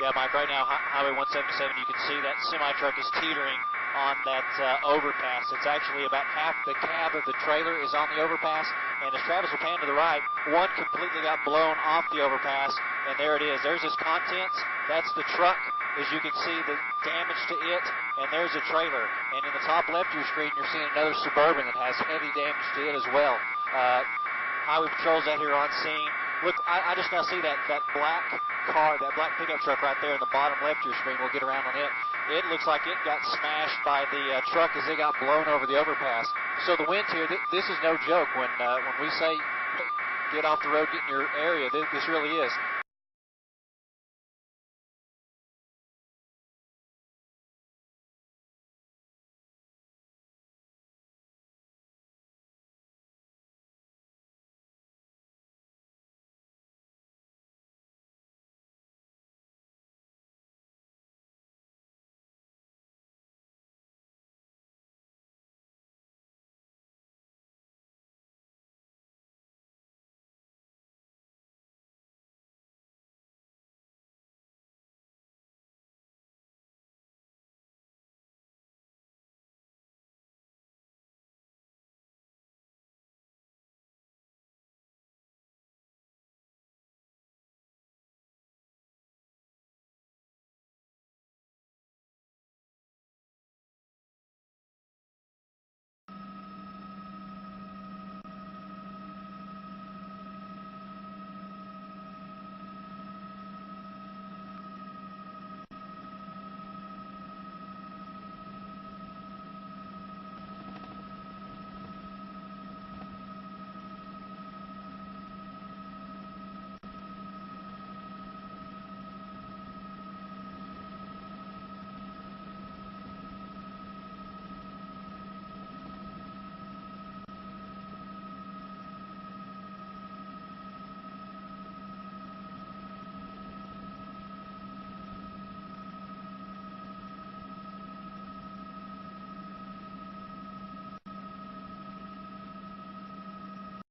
Yeah, Mike, right now, Highway 177, you can see that semi-truck is teetering on that overpass. It's actually about half the cab of the trailer is on the overpass, and as Travis will pan to the right, one completely got blown off the overpass, and there it is. There's his contents. That's the truck. As you can see, the damage to it, and there's a trailer. And in the top left of your screen, you're seeing another Suburban that has heavy damage to it as well. Highway Patrol's out here on scene. Look, I just now see that black car, that black pickup truck right there in the bottom left of your screen. We'll get around on it. It looks like it got smashed by the truck as it got blown over the overpass. So the wind here, this is no joke. When we say get off the road, get in your area, this really is.